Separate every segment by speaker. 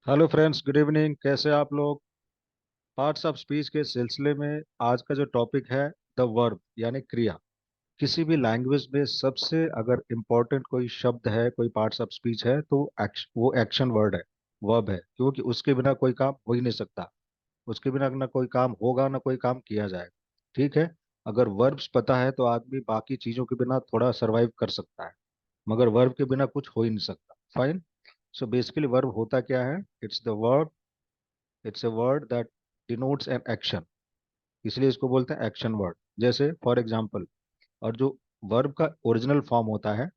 Speaker 1: Hello friends, good evening. कैसे आप लोग? पार्ट्स ऑफ स्पीच के सिलसिले में आज का जो टॉपिक है, द वर्ब यानी क्रिया। किसी भी लैंग्वेज में सबसे अगर इम्पोर्टेंट कोई शब्द है, कोई पार्ट्स ऑफ स्पीच है, तो वो एक्शन वर्ड है, वर्ब है, क्योंकि उसके बिना कोई काम हो ही नहीं सकता। उसके बिना ना कोई काम होगा, ना कोई काम किया जाएगा। ठीक है। अगर वर्ब्स पता है तो आदमी बाकी चीजों के बिना थोड़ा सरवाइव कर सकता है, मगर वर्ब के बिना कुछ हो ही नहीं सकता। फाइन। सो बेसिकली वर्ब होता क्या है? It's a word that denotes an action, इसलिए इसको बोलते हैं एक्शन वर्ड। जैसे फॉर एग्जाम्पल, और जो वर्ब का ओरिजिनल फॉर्म होता है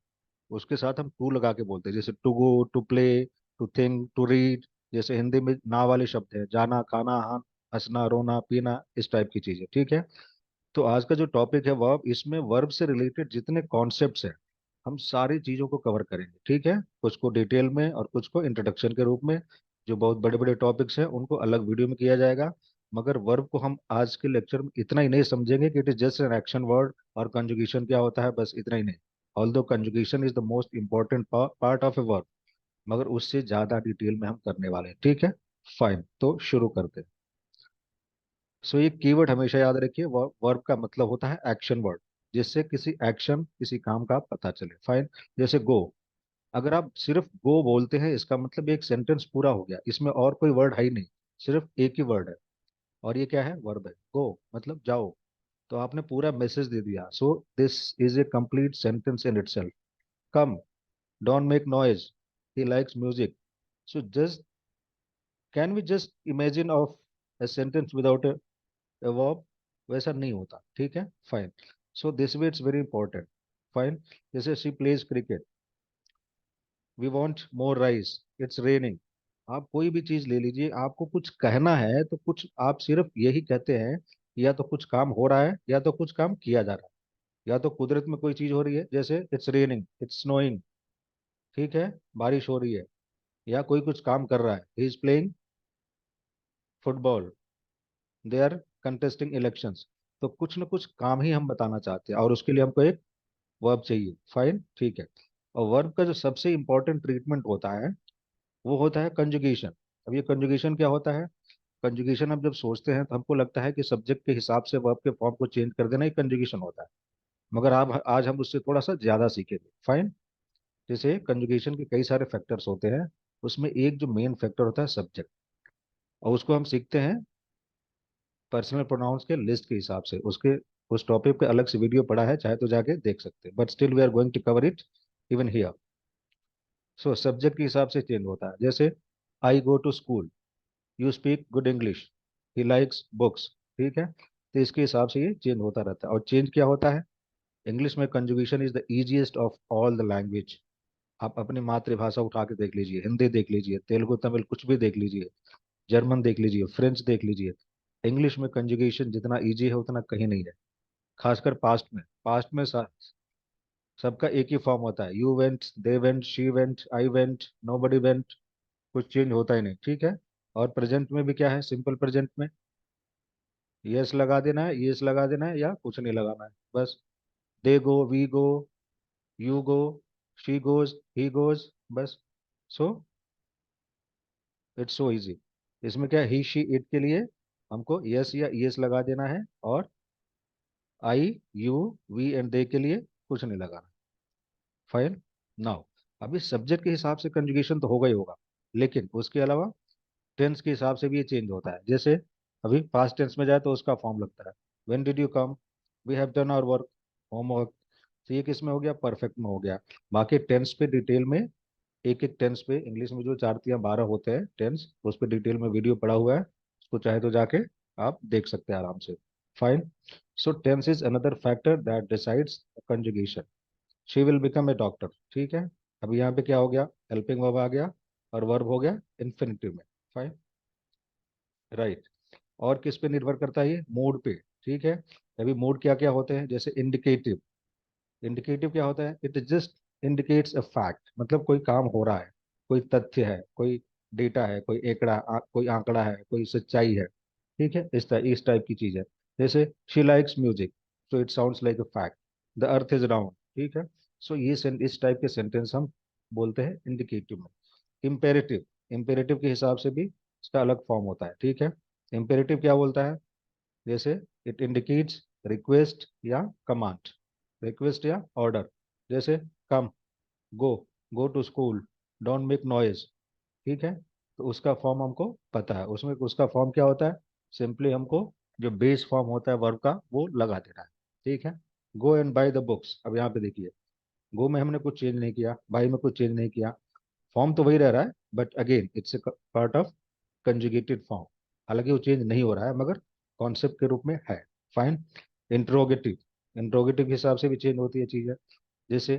Speaker 1: उसके साथ हम टू लगा के बोलते हैं, जैसे to go, to play, to think, to read. जैसे हिंदी में ना वाले शब्द है, जाना, खाना, हंसना, रोना, पीना, इस टाइप की चीजें। ठीक है। तो आज का जो टॉपिक है वर्ब, इसमें वर्ब से रिलेटेड जितने कॉन्सेप्ट्स हैं हम सारी चीजों को कवर करेंगे। ठीक है। कुछ को डिटेल में और कुछ को इंट्रोडक्शन के रूप में। जो बहुत बड़े बड़े टॉपिक्स हैं उनको अलग वीडियो में किया जाएगा, मगर वर्ब को हम आज के लेक्चर में इतना ही नहीं समझेंगे कि it is just an action word, और कंजुगेशन क्या होता है, बस इतना ही नहीं। Although conjugation is the most important part of a verb, मगर उससे ज्यादा डिटेल में हम करने वाले हैं। ठीक है। फाइन, तो शुरू करते हैं। सो ये कीवर्ड हमेशा याद रखिए, वर्ब का मतलब होता है एक्शन वर्ड, जिससे किसी एक्शन, किसी काम का पता चले। फाइन। जैसे गो, अगर आप सिर्फ गो बोलते हैं इसका मतलब एक सेंटेंस पूरा हो गया, इसमें और कोई वर्ड है ही नहीं, सिर्फ एक ही वर्ड है, और ये क्या है? वर्ब है। गो मतलब जाओ, तो आपने पूरा मैसेज दे दिया। So this is a complete sentence in itself. Come, don't make noise, he likes music. So just, can we just imagine of a sentence without verb? वैसा नहीं होता। ठीक है। Fine. So this way it's very important. Fine. जैसे she plays cricket, we want more rice, it's raining. आप कोई भी चीज ले लीजिए, आपको कुछ कहना है तो कुछ आप सिर्फ यही कहते हैं, या तो कुछ काम हो रहा है या तो कुछ काम किया जा रहा है, या तो कुदरत में कोई चीज हो रही है, जैसे इट्स रेनिंग, इट्स स्नोइंग। ठीक है। बारिश हो रही है, या कोई कुछ काम कर रहा है, he is playing football, they are contesting elections. तो कुछ न कुछ काम ही हम बताना चाहते हैं, और उसके लिए हमको एक वर्ब चाहिए। फाइन। ठीक है। और वर्ब का जो सबसे इंपॉर्टेंट ट्रीटमेंट होता है वो होता है कंजुगेशन। अब ये कंजुगेशन क्या होता है? कंजुगेशन हम जब सोचते हैं तो हमको लगता है कि सब्जेक्ट के हिसाब से वर्ब के फॉर्म को चेंज कर देना ही कंजुगेशन होता है, मगर आप आज हम उससे थोड़ा सा ज्यादा सीखेंगे। फाइन। जैसे कंजुगेशन के कई सारे फैक्टर्स होते हैं, उसमें एक जो मेन फैक्टर होता है सब्जेक्ट, और उसको हम सीखते हैं पर्सनल प्रोनाउंस के लिस्ट के हिसाब से। उसके उस टॉपिक पे अलग से वीडियो पड़ा है, चाहे तो जाके देख सकते हैं, but still we are going to cover it even here. So subject के हिसाब से चेंज होता है। जैसे I go to school, you speak good English, he likes books. ठीक है। तो इसके हिसाब से ये चेंज होता रहता है। और चेंज क्या होता है? इंग्लिश में conjugation is the easiest of all the language. आप अपनी मातृभाषा उठा के देख लीजिए, हिंदी देख लीजिए, तेलुगु, तमिल, कुछ भी देख लीजिए, जर्मन देख लीजिए, फ्रेंच देख लीजिए, इंग्लिश में कंजुगेशन जितना इजी है उतना कहीं नहीं है। खासकर पास्ट में सबका एक ही फॉर्म होता है, you went, they went, she went, I went, nobody went. कुछ चेंज होता ही नहीं। ठीक है। और प्रेजेंट में भी क्या है? सिंपल प्रेजेंट में यस लगा देना है, यस लगा देना है, या कुछ नहीं लगाना है, बस। They go, we go, you go, she goes, he goes, बस। So it's so easy. इसमें क्या है? ही, शी, इट के लिए हमको यस या यस लगा देना है, और आई, यू, वी एंड दे के लिए कुछ नहीं लगाना। फाइन। नाउ, अभी सब्जेक्ट के हिसाब से कंजुगेशन तो होगा ही होगा, लेकिन उसके अलावा टेंस के हिसाब से भी ये चेंज होता है। जैसे अभी पास्ट टेंस में जाए तो उसका फॉर्म लगता है, when did you come, we have done our work, homework. तो ये किस में हो गया? परफेक्ट में हो गया। बाकी टेंस पे डिटेल में, एक एक टेंस पे इंग्लिश में जो 4 या 12 होते हैं टेंस, उस पर डिटेल में वीडियो पड़ा हुआ है, उसको चाहे तो जाके आप देख सकते हैं आराम से। Fine. So tense is another factor that decides conjugation. She will become a doctor. ठीक है। अभी यहाँ पे क्या हो गया? हेल्पिंग वर्ब आ गया, और वर्ब हो गया इन्फिनिटिव में। फाइन। राइट। और किस पे निर्भर करता है? ये मूड पे। ठीक है। अभी मूड क्या क्या होते हैं? जैसे इंडिकेटिव। इंडिकेटिव क्या होता है? It just indicates a fact, मतलब कोई काम हो रहा है, कोई तथ्य है, कोई डेटा है, कोई कोई आंकड़ा है, कोई सच्चाई है। ठीक है। इस टाइप की चीज है। जैसे she likes music, so it sounds like a fact. The earth is round. ठीक है। सो इस टाइप के सेंटेंस हम बोलते हैं इंडिकेटिव में। इम्पेरेटिव, इम्पेरेटिव के हिसाब से भी इसका अलग फॉर्म होता है, ठीक है। इम्पेरेटिव क्या बोलता है, जैसे इट इंडिकेट्स रिक्वेस्ट या कमांड, रिक्वेस्ट या ऑर्डर, जैसे come, go, go to school, don't make noise, ठीक है। तो उसका फॉर्म हमको पता है, उसमें उसका फॉर्म क्या होता है, सिंपली हमको जो बेस फॉर्म होता है वर्ब का वो लगा देना है, ठीक है। Go and by the books, अब यहाँ पे देखिए, गो में हमने कुछ चेंज नहीं किया, बाय में कुछ चेंज नहीं किया, फॉर्म तो वही रह रहा है, but again it's a part of conjugated form, हालांकि वो चेंज नहीं हो रहा है मगर कॉन्सेप्ट के रूप में है। फाइन। इंट्रोगेटिव, इंट्रोगेटिव के हिसाब से भी चेंज होती है चीज़ें, जैसे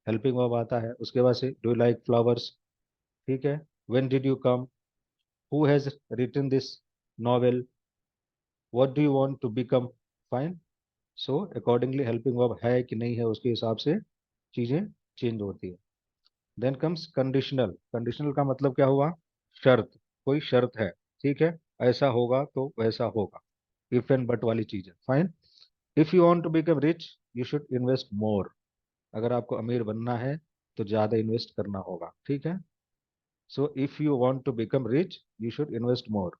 Speaker 1: हेल्पिंग वर्ब आता है, उसके बाद से डू यू लाइक फ्लावर्स, ठीक है। When did you come, who has written this novel, what do you want to become. Fine. So accordingly helping verb है कि नहीं है उसके हिसाब से चीज़ें चेंज होती है। देन कम्स कंडीशनल, कंडीशनल का मतलब क्या हुआ, शर्त, कोई शर्त है, ठीक है, ऐसा होगा तो वैसा होगा, इफ एंड बट वाली चीज है। Fine. If you want to become rich you should invest more, अगर आपको अमीर बनना है तो ज्यादा इन्वेस्ट करना होगा, ठीक है। So if you want to become rich you should invest more.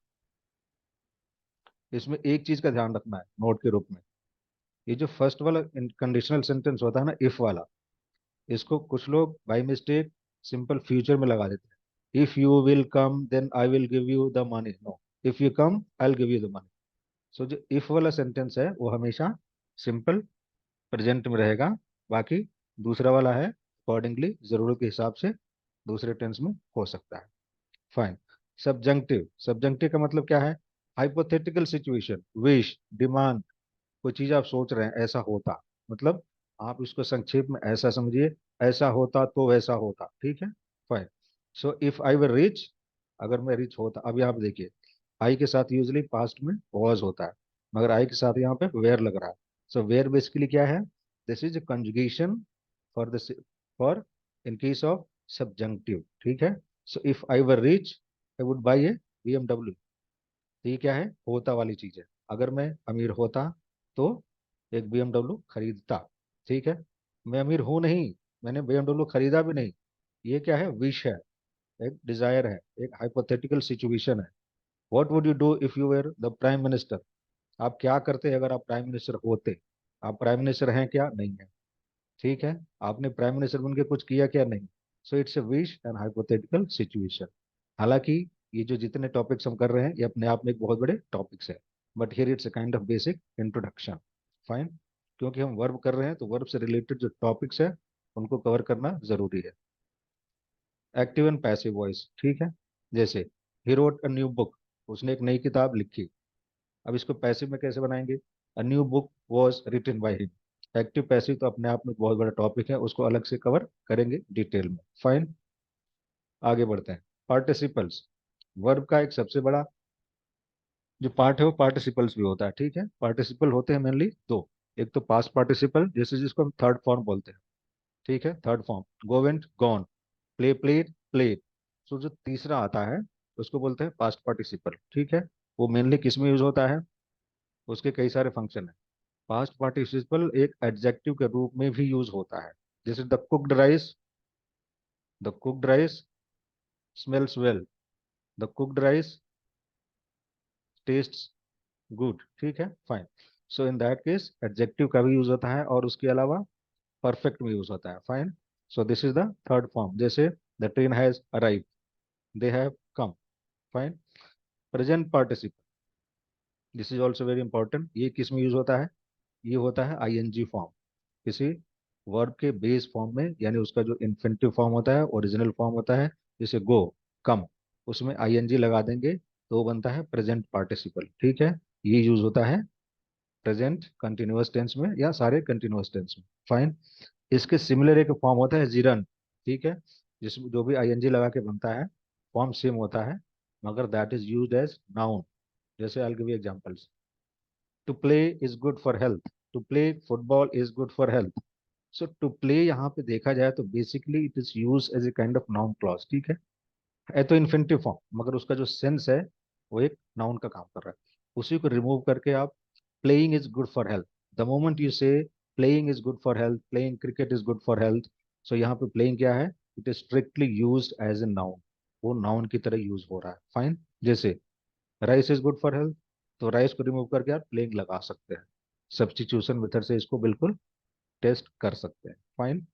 Speaker 1: इसमें एक चीज का ध्यान रखना है नोट के रूप में, ये जो फर्स्ट वाला कंडीशनल सेंटेंस होता है ना, इफ वाला, इसको कुछ लोग बाई मिस्टेक सिंपल फ्यूचर में लगा देते हैं, if you will come then I will give you the money, no, if you come I will give you the money. So जो इफ वाला सेंटेंस है वो हमेशा सिंपल प्रेजेंट में रहेगा, बाकी दूसरा वाला है अकॉर्डिंगली जरूरत के हिसाब से दूसरे टेंस में हो सकता है। फाइन। सब्जंक्टिव, सब्जंक्टिव का मतलब क्या है, हाइपोथेटिकल सिचुएशन, विश, डिमांड, कोई चीज आप सोच रहे हैं ऐसा होता, मतलब आप इसको संक्षेप में ऐसा समझिए, ऐसा होता तो वैसा होता, ठीक है। Fine. So if I were rich, अगर मैं रिच होता, अब यहाँ पे देखिए, आई के साथ यूजली पास्ट में वॉज होता है, मगर आई के साथ यहाँ पे वेयर लग रहा है। सो वेयर बेसिकली क्या है, this is conjugation for the, for in case of subjunctive, ठीक है। So if I were rich I would buy A BMW, तो ये क्या है, होता वाली चीज है, अगर मैं अमीर होता तो एक BMW खरीदता, ठीक है। मैं अमीर हूं नहीं, मैंने BMW खरीदा भी नहीं, ये क्या है, विश है, एक डिजायर है, एक हाइपोथेटिकल सिचुएशन है। What would you do if you were the prime minister, आप क्या करते अगर आप प्राइम मिनिस्टर होते, आप प्राइम मिनिस्टर हैं क्या, नहीं है, ठीक है। आपने प्राइम मिनिस्टर बन के कुछ किया क्या, नहीं। So it's a wish and hypothetical situation. हालांकि ये जो जितने टॉपिक्स हम कर रहे हैं ये अपने आप में एक बहुत बड़े टॉपिक्स है, but here it's a kind of basic introduction. Fine. क्योंकि हम वर्ब कर रहे हैं तो वर्ब से रिलेटेड जो टॉपिक्स है उनको कवर करना जरूरी है। एक्टिव एंड पैसिव वॉइस, ठीक है, जैसे he wrote a new book, उसने एक नई किताब लिखी, अब इसको पैसिव में कैसे बनाएंगे, a new book was written by him. Active passive तो अपने आप में बहुत बड़ा टॉपिक है, उसको अलग से कवर करेंगे डिटेल में। फाइन। आगे बढ़ते हैं। पार्टिसिपल्स, वर्ब का एक सबसे बड़ा जो पार्ट है वो पार्टिसिपल्स भी होता है, ठीक है। पार्टिसिपल होते हैं मेनली दो, एक तो पास्ट पार्टिसिपल जैसे जिसको हम थर्ड फॉर्म बोलते हैं, ठीक है, third form, go went gone, play played played. So जो तीसरा आता है उसको बोलते हैं पास्ट पार्टिसिपल, ठीक है। वो मेनली किस में यूज होता है, उसके कई सारे फंक्शन है। पास्ट पार्टिसिपल एक एडजेक्टिव के रूप में भी यूज होता है, जैसे the cooked rice, the cooked rice smells well, the cooked rice tests good, ठीक है। Fine. So in that case adjective का भी यूज होता है और उसके अलावा परफेक्ट में यूज होता है। Fine. So this is the third form, जैसे the train has arrive, they have come. Fine. Present participle, this is also very important, ये किस में यूज होता है, ये होता है ING फॉर्म, किसी वर्ब के बेस फॉर्म में, यानी उसका जो इन्फिनिटिव फॉर्म होता है, ओरिजिनल फॉर्म होता है, जैसे गो, कम, उसमें ING लगा देंगे तो वो बनता है प्रेजेंट पार्टिसिपल, ठीक है। ये यूज होता है प्रेजेंट कंटिन्यूअस टेंस में या सारे कंटिन्यूअस टेंस में। फाइन। इसके सिमिलर एक फॉर्म होता है जिरन, ठीक है, जिसमें जो भी ING लगा के बनता है फॉर्म सेम होता है, मगर that is used as noun. जैसे I give you examples, to play is good for health, to play football is good for health. So to play यहाँ पे देखा जाए तो basically it is use as a kind of noun clause, ठीक है तो infinitive form, मगर उसका जो सेंस है वो एक नाउन का काम कर रहा है। उसी को रिमूव करके आप playing is good for health, the moment you say playing is good for health, playing cricket is good for health, so यहाँ पे प्लेइंग क्या है, it is strictly use as a noun, वो नाउन की तरह use हो रहा है। फाइन। जैसे rice is good for health, तो राइस को रिमूव करके आप प्लेइंग लगा सकते हैं। सब्स्टिट्यूशन मेथड से इसको बिल्कुल टेस्ट कर सकते हैं। Fine.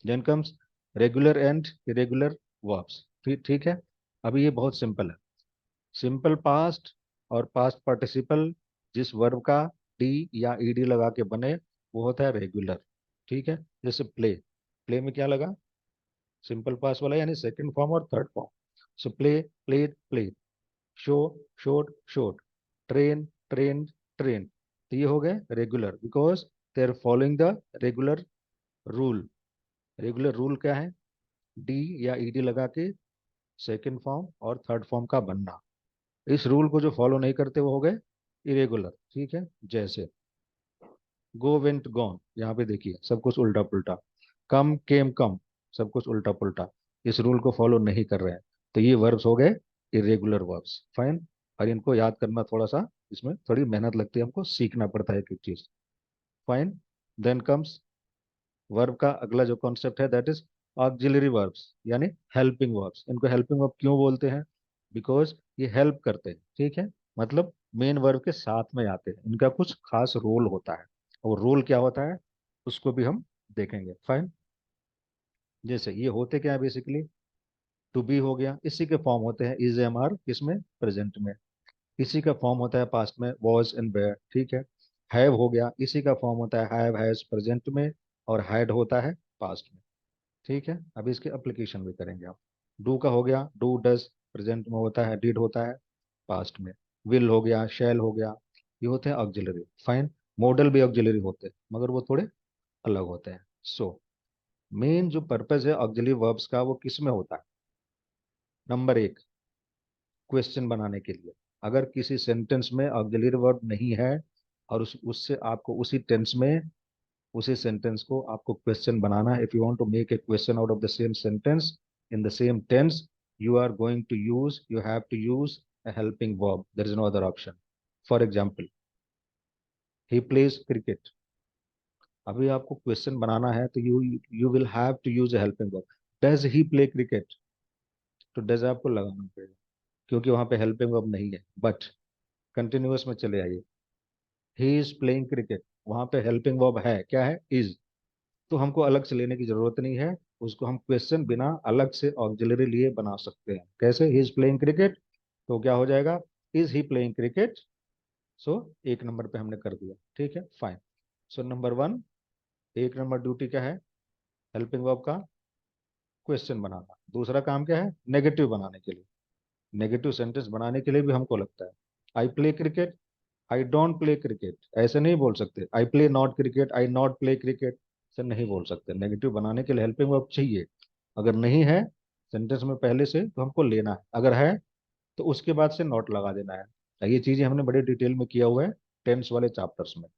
Speaker 1: Then comes regular and irregular verbs. ठीक ठीक है। अभी ये बहुत सिंपल है। सिंपल पास्ट और पास्ट पार्टिसिपल जिस वर्ब का डी या ईडी लगा के बने वो होता है रेगुलर। ठीक है। जैसे प्ले, प्ले में क्या लगा? सिंपल पास्ट वाला, यानी सेकंड फॉर्म और third form. So play, played, play. Show, showed, showed. Train, train, train. तो ये हो गए regular, because they are following the regular rule. Regular rule क्या है? डी या ईडी लगा के सेकंड फॉर्म और थर्ड फॉर्म का बनना। इस रूल को जो फॉलो नहीं करते वो हो गए इरेगुलर। ठीक है। जैसे गो, वेंट, गॉन, यहाँ पे देखिए सब कुछ उल्टा पुल्टा। कम, केम, कम, सब कुछ उल्टा पुल्टा। इस रूल को फॉलो नहीं कर रहे हैं, तो ये वर्ब्स हो गए इरेगुलर वर्ब्स। फाइन। और इनको याद करना थोड़ा सा, इसमें थोड़ी मेहनत लगती है, हमको सीखना पड़ता है एक एक चीज। फाइन। देन कम्स वर्ब का अगला जो कॉन्सेप्ट है, दैट इज ऑक्सिलरी वर्ब्स, यानी हेल्पिंग वर्ब्स। इनको हेल्पिंग वर्ब क्यों बोलते हैं? बिकॉज ये हेल्प करते हैं। ठीक है। मतलब मेन वर्ब के साथ में आते हैं, इनका कुछ खास रोल होता है। और रोल क्या होता है उसको भी हम देखेंगे। फाइन। जैसे ये होते क्या है बेसिकली, टू बी हो गया, इसी के फॉर्म होते हैं इज, एम, आर, किसमें? प्रेजेंट में। इसी का फॉर्म होता है पास्ट में, वॉज एंड वेयर। ठीक है। हैव हो गया, इसी का फॉर्म होता है हैव, हैज, प्रेजेंट में। और हैड होता है पास्ट में। ठीक है। अब इसके एप्लीकेशन भी करेंगे आप। डू का हो गया, डू, डज, प्रेजेंट में होता है, डिड होता है पास्ट में। विल हो गया, शैल हो गया, ये होते हैं ऑक्सिलरी। फाइन। मॉडल भी ऑक्सिलरी होते हैं, मगर वो थोड़े अलग होते हैं। सो मेन जो पर्पज है ऑक्सिलरी वर्ब्स का वो किस में होता है? नंबर एक, क्वेश्चन बनाने के लिए। अगर किसी सेंटेंस में ऑक्सिलरी वर्ब नहीं है और उससे आपको उसी टेंस में उसी सेंटेंस को आपको क्वेश्चन बनाना है, if you want to make a question out of the same sentence in the same tense, you are going to use you have to use a helping verb. There is no other option. For example, he plays cricket. अभी आपको question बनाना है तो you will have to use a helping verb. Does he play cricket? तो does आपको लगाना पड़ेगा, क्योंकि वहां पे हेल्पिंग वर्ब नहीं है। बट कंटिन्यूअस में चले आइए, ही इज प्लेइंग क्रिकेट, वहां पे हेल्पिंग वर्ब है, क्या है? इज। तो हमको अलग से लेने की जरूरत नहीं है, उसको हम क्वेश्चन बिना अलग से ऑक्सिलरी लिए बना सकते हैं। कैसे? ही इज प्लेइंग क्रिकेट, तो क्या हो जाएगा? Is he playing cricket. So एक नंबर पे हमने कर दिया। ठीक है। फाइन। सो नंबर वन, एक नंबर ड्यूटी क्या है हेल्पिंग वर्ब का? क्वेश्चन बनाना। दूसरा काम क्या है? नेगेटिव बनाने के लिए। नेगेटिव सेंटेंस बनाने के लिए भी हमको लगता है I play cricket, I don't play cricket, ऐसे नहीं बोल सकते। I play not cricket, I not play cricket, से नहीं बोल सकते। नेगेटिव बनाने के लिए हेल्पिंग वर्ब चाहिए। अगर नहीं है सेंटेंस में पहले से, तो हमको लेना है। अगर है तो उसके बाद से नॉट लगा देना है। ये चीजें हमने बड़े डिटेल में किया हुआ है टेंस वाले चैप्टर्स में,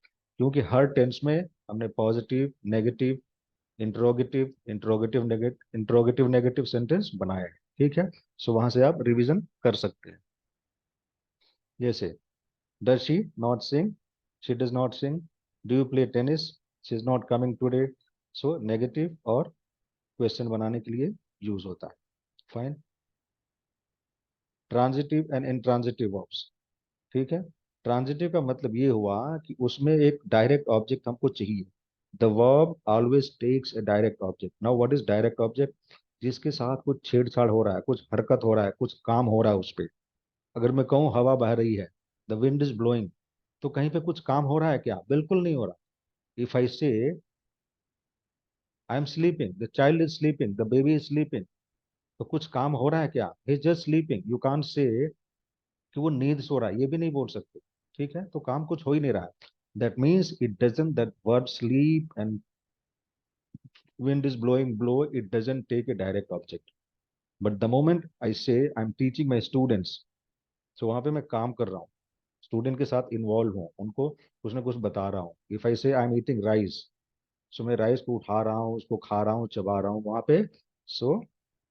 Speaker 1: क्योंकि हर टेंस में हमने positive, negative, interrogative, interrogative negative sentence बनाए हैं। ठीक है। सो वहां से आप रिवीजन कर सकते हैं। जैसे does she not sing, she does not sing. Do you play tennis, she is not coming today. So negative और क्वेश्चन बनाने के लिए यूज होता है। Fine. Transitive and intransitive verbs. ठीक है। ट्रांजिटिव का मतलब ये हुआ कि उसमें एक डायरेक्ट ऑब्जेक्ट हमको चाहिए। The verb always takes a direct object. Now what is direct object? जिसके साथ कुछ छेड़छाड़ हो रहा है, कुछ हरकत हो रहा है, कुछ काम हो रहा है उस पर। अगर मैं कहूँ हवा बह रही है, द विंड इज ब्लोइंग, तो कहीं पे कुछ काम हो रहा है क्या? बिल्कुल नहीं हो रहा। इफ आई से I am sleeping, the child is sleeping, the baby is sleeping, तो कुछ काम हो रहा है क्या? He is just sleeping. You can't say कि वो नींद सो रहा है, ये भी नहीं बोल सकते। ठीक है। तो काम कुछ हो ही नहीं रहा है। That means it doesn't, that word sleep and wind is blowing, blow, it doesn't take a direct object. But the moment I say I'm teaching my students, so वहां पे मैं काम कर रहा हूँ, स्टूडेंट के साथ इन्वॉल्व हूँ, उनको कुछ ना कुछ बता रहा हूँ। इफ आई से आई एम ईटिंग राइस, सो मैं राइस को उठा रहा हूँ, उसको खा रहा हूँ, चबा रहा हूँ वहां पे। So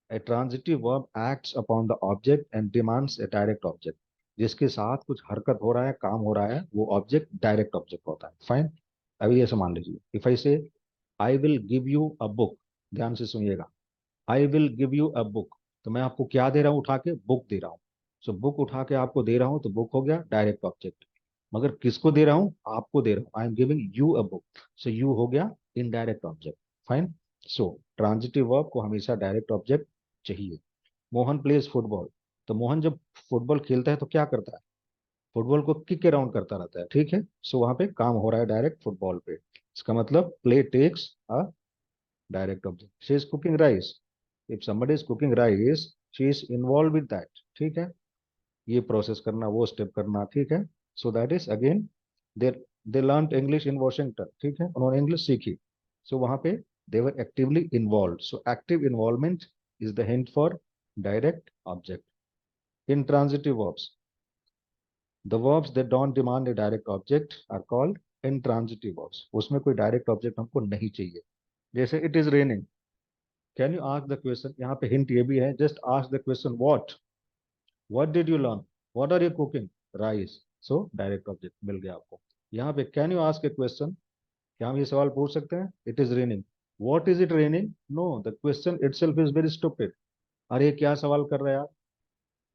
Speaker 1: a transitive verb acts upon the object and demands a direct object. जिसके साथ कुछ हरकत हो रहा है, काम हो रहा है, वो ऑब्जेक्ट डायरेक्ट ऑब्जेक्ट होता है। फाइन। अभी ऐसे मान लीजिए, इफ आई से आई will give you a book, ध्यान से सुनिएगा, आई will give you a book, तो मैं आपको क्या दे रहा हूँ उठा के, बुक दे रहा हूँ। सो बुक उठा के आपको दे रहा हूँ तो बुक हो गया डायरेक्ट ऑब्जेक्ट। मगर किसको दे रहा हूँ, आपको दे रहा हूँ, I am giving you a book, so you हो गया इनडायरेक्ट ऑब्जेक्ट। फाइन। सो ट्रांजिटिव वर्ब को हमेशा डायरेक्ट ऑब्जेक्ट चाहिए। मोहन प्लेज फुटबॉल, तो मोहन जब फुटबॉल खेलता है तो क्या करता है, फुटबॉल को किक अराउंड करता रहता है, ठीक है। सो वहां पे काम हो रहा है डायरेक्ट फुटबॉल पे, इसका मतलब play takes a direct object. She is cooking rice, if somebody is cooking rice, she is involved with that, ठीक है। ये प्रोसेस करना, वो स्टेप करना, ठीक है। So that is again, they they learn English in Washington, ठीक है, उन्होंने इंग्लिश सीखी। सो वहां पे they were actively involve, so active involvement is the hint for direct object. intransitive verbs, the verbs that don't demand a direct object are called intransitive verbs, उसमें कोई direct object हमको नहीं चाहिए। जैसे it is raining, can you ask the question, यहाँ पे hint ये भी है, just ask the question what did you learn, what are you cooking, rice. So direct object मिल गया आपको। यहाँ पे can you ask a question, क्या हम ये सवाल पूछ सकते हैं, it is raining, what is it raining, no, the question itself is very stupid. अरे क्या सवाल कर रहे हैं आप,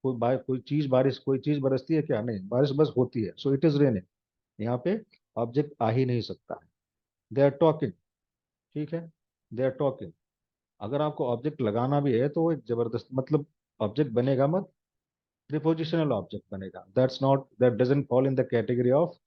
Speaker 1: कोई चीज बरसती है क्या, नहीं, बारिश बस होती है, सो इट इज रेनिंग। यहाँ पे ऑब्जेक्ट आ ही नहीं सकता है। दे आर टॉकिंग, ठीक है, दे आर टॉकिंग। अगर आपको ऑब्जेक्ट लगाना भी है तो वो एक जबरदस्त, मतलब ऑब्जेक्ट बनेगा मत, प्रीपोजिशनल ऑब्जेक्ट बनेगा, that doesn't fall in the category of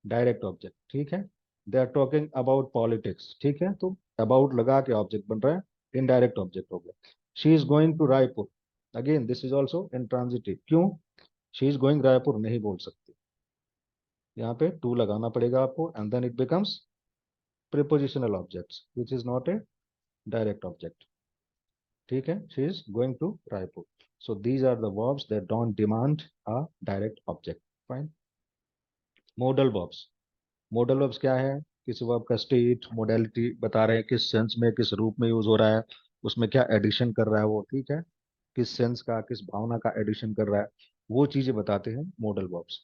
Speaker 1: direct object, ठीक है। They are talking about politics, ठीक है, तो अबाउट लगा के ऑब्जेक्ट बन रहा है, इनडायरेक्ट ऑब्जेक्ट हो गया। She is going to Raipur, again this is also intransitive, क्यों, शी इज गोइंग रायपुर नहीं बोल सकती, यहाँ पे टू लगाना पड़ेगा आपको, and then it becomes prepositional objects which is not a direct object, ठीक है। She is going to Raipur. So these are the verbs that don't demand a direct object. Fine. Modal verbs, modal verbs क्या है, किसी verb का state modality बता रहे हैं, किस सेंस में किस रूप में यूज हो रहा है, उसमें क्या एडिशन कर रहा है वो, ठीक है, किस सेंस का किस भावना का एडिशन कर रहा है, वो चीजें बताते हैं मॉडल वर्ब्स,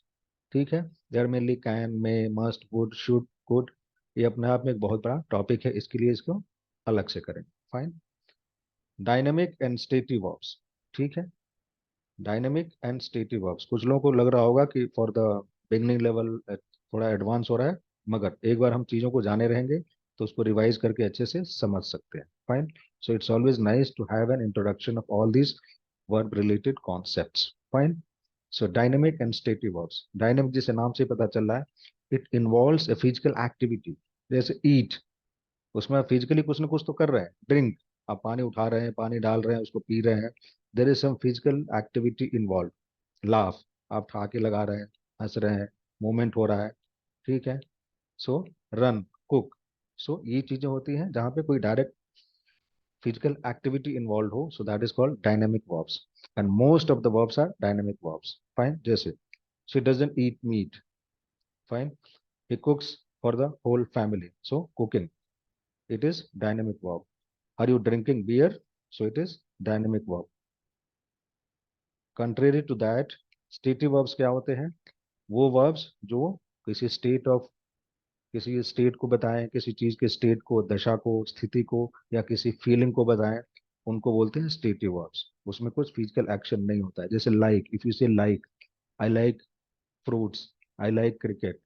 Speaker 1: ठीक है। There mainly can, may, must, would, should, could, ये अपने आप में एक बहुत बड़ा टॉपिक है, इसके लिए इसको अलग से करें। Fine. Dynamic and stative verbs, ठीक है। डायनेमिक एंड स्टेटिव वर्ब्स, कुछ लोगों को लग रहा होगा कि फॉर द बिगनिंग लेवल थोड़ा एडवांस हो रहा है, मगर एक बार हम चीज़ों को जाने रहेंगे तो उसको रिवाइज करके अच्छे से समझ सकते हैं। Fine. So it's always nice to have an introduction of all these verb related concepts. Fine. So dynamic and stative verbs, dynamic जिसे नाम से पता चल रहा है, it involves a physical activity, जैसे ईट, उसमें आप फिजिकली कुछ ना कुछ तो कर रहे हैं, ड्रिंक, आप पानी उठा रहे हैं, पानी डाल रहे हैं, उसको पी रहे हैं, there is some physical activity involve. Laugh, आप ठहाके लगा रहे हैं, हंस रहे हैं, मूवमेंट हो रहा है, ठीक है। सो रन, कुक, सो ये चीजें होती हैं जहाँ पे कोई डायरेक्ट फिजिकल एक्टिविटी इन्वॉल्व हो, so that is called dynamic verbs, and most of the verbs are dynamic verbs. Fine. जैसे she doesn't eat meat, fine, he cooks for the whole family, so cooking, it is dynamic verb. Are you drinking beer, so it is dynamic verb. Contrary to that, stative verbs क्या होते हैं, वो verbs जो किसी state of, किसी state को बताएं, किसी चीज के स्टेट को, दशा को, स्थिति को, या किसी फीलिंग को बताएं, उनको बोलते हैं स्टेटिव वर्ब्स। उसमें कुछ फिजिकल एक्शन नहीं होता है, जैसे like, if you say like, I like fruits, I like cricket,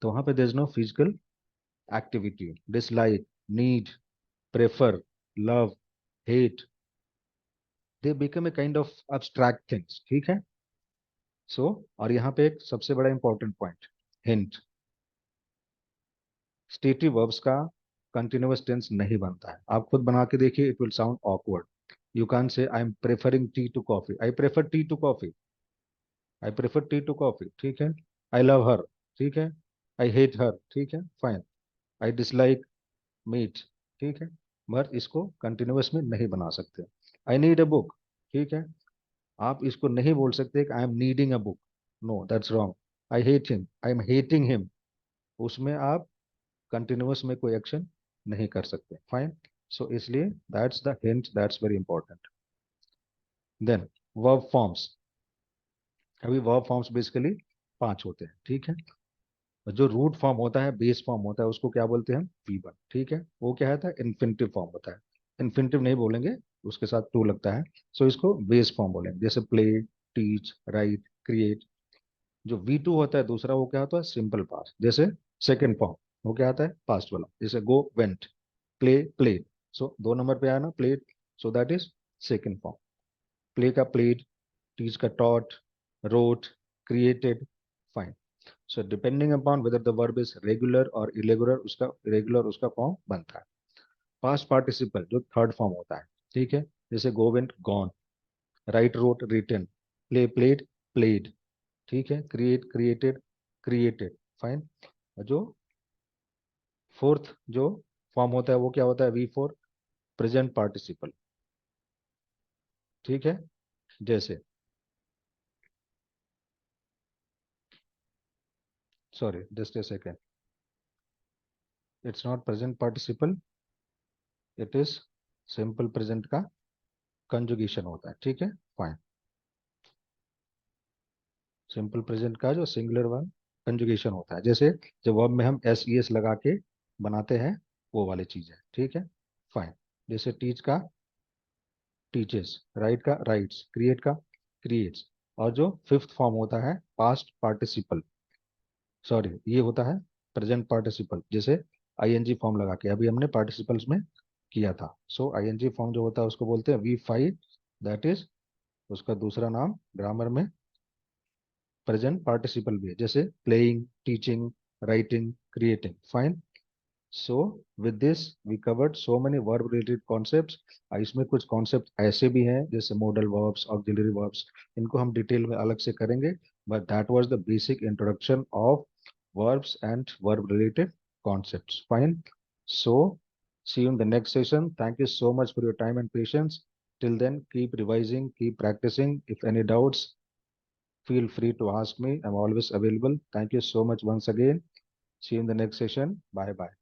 Speaker 1: तो वहां पे there is no physical activity. Dislike, need, prefer, love, hate, they become a kind of abstract things, ठीक है। और यहाँ पे एक सबसे बड़ा important point, hint, stative verbs का कंटिन्यूअस टेंस नहीं बनता है, आप खुद बना के देखिए, it will sound awkward. You can say I am preferring T to coffee, I prefer tea to coffee, I prefer tea to coffee, ठीक है। आई लव हर, ठीक है, आई हेट हर, ठीक है, फाइन, आई डिसलाइक मीट, ठीक है, मगर इसको कंटिन्यूअस में नहीं बना सकते। आई नीड अ बुक, ठीक है, आप इसको नहीं बोल सकते कि I am needing a book, no, that's wrong. I hate him, I am hating him, उसमें आप कंटिन्यूअस में कोई एक्शन नहीं कर सकते। फाइन। सो इसलिए that's the hint, that's very important. Then verb forms, अभी वर्ब फॉर्म्स बेसिकली पांच होते हैं, ठीक है। जो रूट फॉर्म होता है, बेस फॉर्म होता है, उसको क्या बोलते हैं, वी वन, ठीक है, वो क्या होता है, इन्फिनिटिव फॉर्म होता है, इन्फिनिटिव नहीं बोलेंगे, उसके साथ टू लगता है, सो इसको बेस फॉर्म बोलेंगे। जैसे प्ले, टीच, राइट, क्रिएट। जो V2 होता है दूसरा, वो क्या होता है, सिंपल पास्ट। जैसे सेकंड फॉर्म, वो क्या आता है, पास्ट वाला। जैसे गो, वेंट, प्ले, प्लेड। सो 2 नंबर पे आया ना played, so that is second form. Play का प्लेड, टीच का taught, wrote, created, fine. So depending upon whether the verb is regular or irregular, उसका irregular उसका फॉर्म बनता है। पास्ट पार्टिसिपल जो थर्ड फॉर्म होता है, ठीक है। जैसे go, went, gone, write, wrote, written, play, played, played, ठीक है। Create, created, created, fine. जो फोर्थ जो फॉर्म होता है वो क्या होता है, V4, प्रेजेंट पार्टिसिपल, ठीक है। जैसे, sorry just a second, it's not present participle, it is simple present का कंजुगेशन होता है, ठीक है, फाइन। सिंपल प्रेजेंट का जो सिंगुलर वन कंजुगेशन होता है, जैसे जब वर्ब में हम SES लगा के बनाते हैं, वो वाली चीज है, ठीक है, फाइन। जैसे टीच का टीचेस, राइट का राइट्स, क्रिएट का क्रिएट्स। और जो फिफ्थ फॉर्म होता है पास्ट पार्टिसिपल, सॉरी ये होता है प्रेजेंट पार्टिसिपल। जैसे ING फॉर्म लगा के अभी हमने पार्टिसिपल्स में किया था, सो ING फॉर्म जो होता है उसको बोलते हैं V5, दैट इज उसका दूसरा नाम ग्रामर में प्रेजेंट पार्टिसिपल भी है। जैसे playing, teaching, writing, creating, fine. So with this we covered so many verb related concepts. इसमें कुछ कॉन्सेप्ट ऐसे भी हैं जैसे मॉडल वर्ब्स, ऑक्सिलरी वर्ब्स, इनको हम डिटेल में अलग से करेंगे। But that was the basic introduction of verbs and verb related concepts, fine. So see you in the next session. Thank you so much for your time and patience. Till then, keep revising, keep practicing. If any doubts, feel free to ask me. I'm always available. Thank you so much once again. See you in the next session. Bye bye.